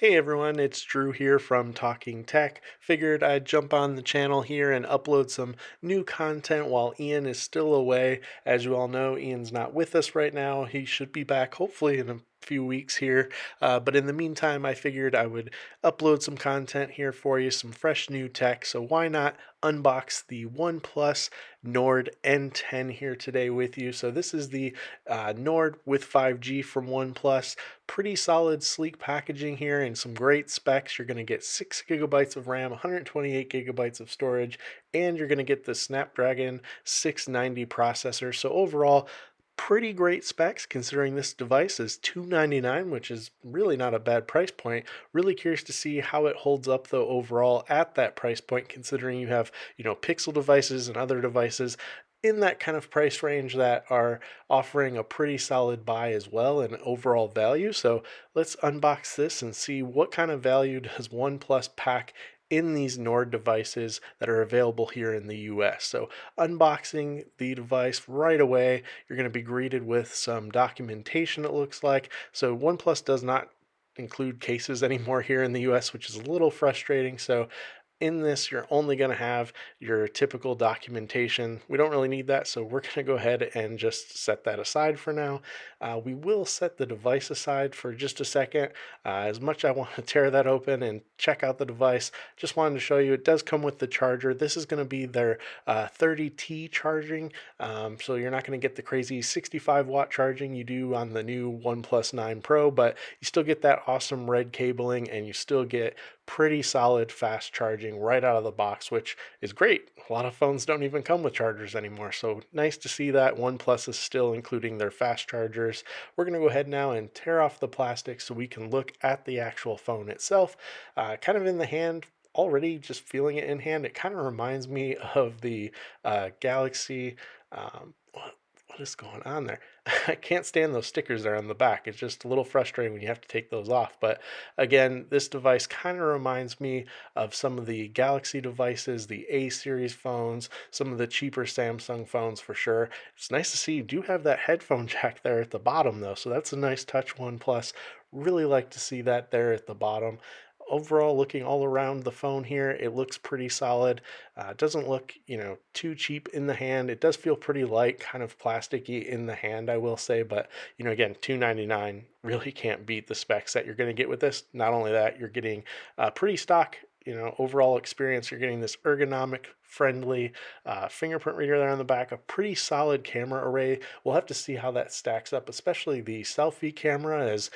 Hey everyone, it's Drew here from Talking Tech. Figured I'd jump on the channel here and upload some new content while Ian is still away. As you all know, Ian's not with us right now. He should be back hopefully in a few weeks here. But in the meantime, I figured I would upload some content here for you, some fresh new tech. So why not unbox the OnePlus Nord N10 here today with you? So this is the Nord with 5G from OnePlus. Pretty solid, sleek packaging here and some great specs. You're going to get 6 gigabytes of RAM, 128 gigabytes of storage, and you're going to get the Snapdragon 690 processor. So overall, pretty great specs considering this device is $299, which is really not a bad price point. Really curious to see how it holds up though overall at that price point, considering you have, Pixel devices and other devices in that kind of price range that are offering a pretty solid buy as well and overall value. So let's unbox this and see what kind of value does OnePlus pack in these Nord devices that are available here in the US. So unboxing the device right away, you're going to be greeted with some documentation, it looks like. So OnePlus does not include cases anymore here in the US, which is a little frustrating. So in this, you're only going to have your typical documentation. We don't really need that, so we're going to go ahead and just set that aside for now. We will set the device aside for just a second. As much I want to tear that open and check out the device, just wanted to show you it does come with the charger. This is going to be their 30T charging, so you're not going to get the crazy 65 watt charging you do on the new OnePlus 9 Pro, but you still get that awesome red cabling and you still get pretty solid fast charging right out of the box, which is great. A lot of phones don't even come with chargers anymore, so nice to see that OnePlus is still including their fast chargers. We're going to go ahead now and tear off the plastic so we can look at the actual phone itself. Kind of in the hand, already just feeling it in hand, it kind of reminds me of the Galaxy. What is going on there? I can't stand those stickers there on the back. It's just a little frustrating when you have to take those off. But again, this device kind of reminds me of some of the Galaxy devices, the A series phones, some of the cheaper Samsung phones for sure. It's nice to see you do have that headphone jack there at the bottom though, so that's a nice touch. One Plus, really like to see that there at the bottom. Overall, looking all around the phone here, it looks pretty solid. It doesn't look, too cheap in the hand. It does feel pretty light, kind of plasticky in the hand, I will say. But, again, $299 really can't beat the specs that you're going to get with this. Not only that, you're getting pretty stock, overall experience. You're getting this ergonomic friendly fingerprint reader there on the back, a pretty solid camera array. We'll have to see how that stacks up, especially the selfie camera. As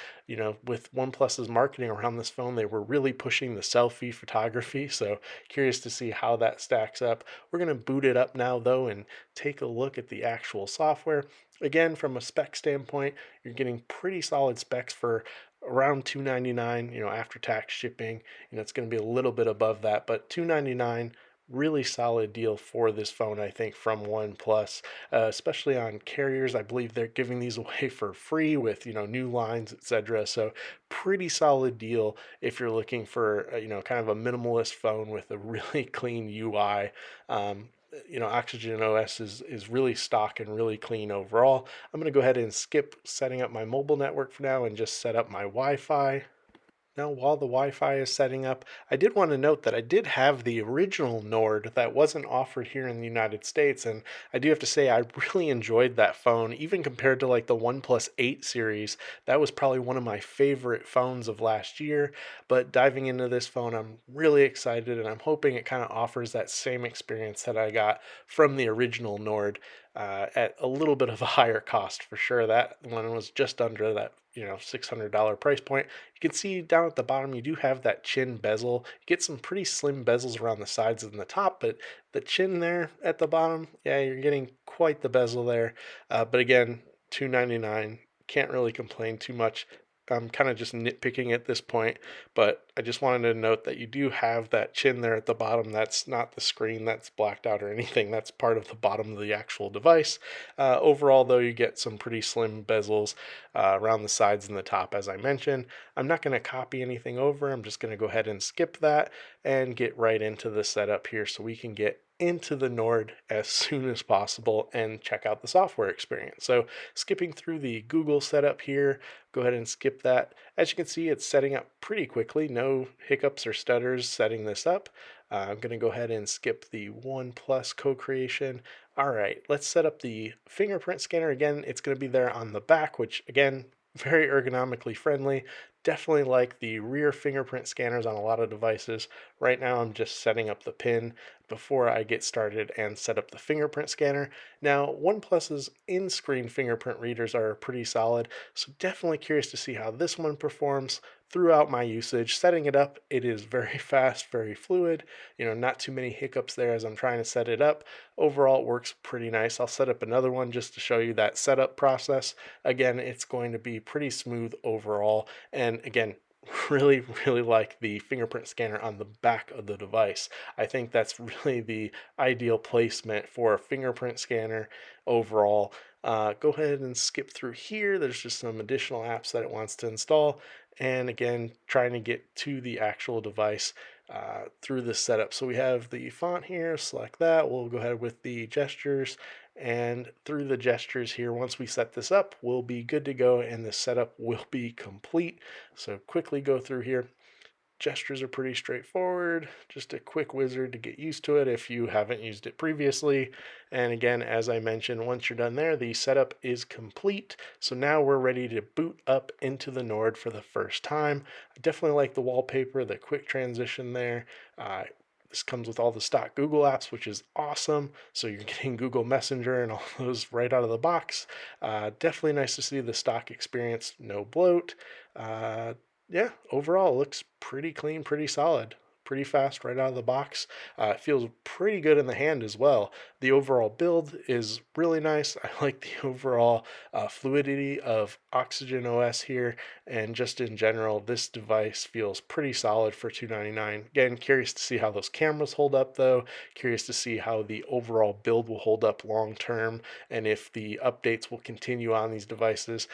with OnePlus's marketing around this phone, they were really pushing the selfie photography, so curious to see how that stacks up. We're going to boot it up now though and take a look at the actual software. Again, from a spec standpoint, you're getting pretty solid specs for around $299, after tax shipping. It's going to be a little bit above that, but $299, really solid deal for this phone, I think, from OnePlus, especially on carriers. I believe they're giving these away for free with, new lines, etc. So pretty solid deal if you're looking for, kind of a minimalist phone with a really clean UI. Oxygen OS is really stock and really clean overall. I'm going to go ahead and skip setting up my mobile network for now and just set up my Wi-Fi. Now, while the Wi-Fi is setting up, I did want to note that I did have the original Nord that wasn't offered here in the United States, and I do have to say I really enjoyed that phone, even compared to like the OnePlus 8 series. That was probably one of my favorite phones of last year, but diving into this phone, I'm really excited, and I'm hoping it kind of offers that same experience that I got from the original Nord. At a little bit of a higher cost for sure. That one was just under that, $600 price point. You can see down at the bottom, you do have that chin bezel. You get some pretty slim bezels around the sides and the top, but the chin there at the bottom, yeah, you're getting quite the bezel there. But again, $299, can't really complain too much. I'm kind of just nitpicking at this point, but I just wanted to note that you do have that chin there at the bottom. That's not the screen that's blacked out or anything. That's part of the bottom of the actual device. Overall, though, you get some pretty slim bezels around the sides and the top, as I mentioned. I'm not going to copy anything over. I'm just going to go ahead and skip that and get right into the setup here so we can get into the Nord as soon as possible and check out the software experience. So skipping through the Google setup here, go ahead and skip that. As you can see, it's setting up pretty quickly. No hiccups or stutters setting this up. I'm going to go ahead and skip the OnePlus co-creation. All right, let's set up the fingerprint scanner. Again, it's going to be there on the back, which again, very ergonomically friendly. Definitely like the rear fingerprint scanners on a lot of devices. Right now, I'm just setting up the pin before I get started and set up the fingerprint scanner. Now, OnePlus's in-screen fingerprint readers are pretty solid, so definitely curious to see how this one performs throughout my usage. Setting it up, it is very fast, very fluid, not too many hiccups there as I'm trying to set it up. Overall, it works pretty nice. I'll set up another one just to show you that setup process. Again, it's going to be pretty smooth overall. And again, really, really like the fingerprint scanner on the back of the device. I think that's really the ideal placement for a fingerprint scanner overall. Go ahead and skip through here. There's just some additional apps that it wants to install. And again, trying to get to the actual device through this setup. So we have the font here, select that. We'll go ahead with the gestures, and through the gestures here, once we set this up, we'll be good to go and the setup will be complete. So quickly go through here. Gestures are pretty straightforward, just a quick wizard to get used to it if you haven't used it previously. And again, as I mentioned, once you're done there, the setup is complete. So now we're ready to boot up into the Nord for the first time. I definitely like the wallpaper, the quick transition there. This comes with all the stock Google apps, which is awesome. So you're getting Google Messenger and all those right out of the box. Definitely nice to see the stock experience, no bloat. Yeah, overall, it looks pretty clean, pretty solid, pretty fast right out of the box. It feels pretty good in the hand as well. The overall build is really nice. I like the overall fluidity of Oxygen OS here, and just in general, this device feels pretty solid for $299. Again, curious to see how those cameras hold up, though. Curious to see how the overall build will hold up long term, and if the updates will continue on these devices.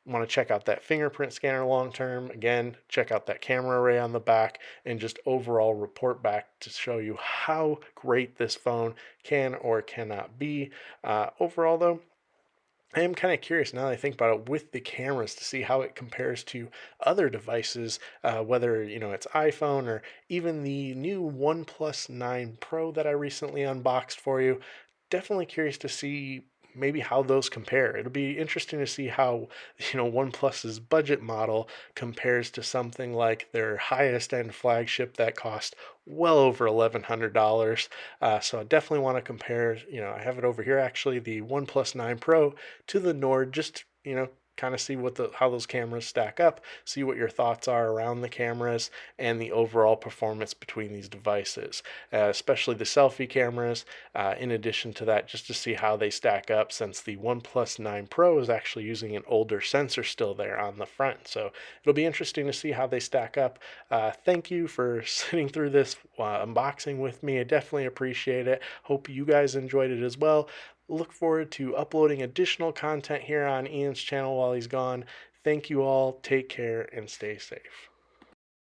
Want to check out that fingerprint scanner long term, again, check out that camera array on the back, and just overall report back to show you how great this phone can or cannot be. Overall, though, I am kind of curious now that I think about it with the cameras to see how it compares to other devices, whether it's iPhone or even the new OnePlus 9 Pro that I recently unboxed for you. Definitely curious to see maybe how those compare. It'll be interesting to see how OnePlus's budget model compares to something like their highest end flagship that cost well over $1,100. So I definitely want to compare. I have it over here actually, the OnePlus 9 Pro to the Nord, just kind of see how those cameras stack up, see what your thoughts are around the cameras and the overall performance between these devices, especially the selfie cameras. In addition to that, just to see how they stack up, since the OnePlus 9 Pro is actually using an older sensor still there on the front. So it'll be interesting to see how they stack up. Thank you for sitting through this unboxing with me. I definitely appreciate it. Hope you guys enjoyed it as well. Look forward to uploading additional content here on Ian's channel while he's gone. Thank you all. Take care and stay safe.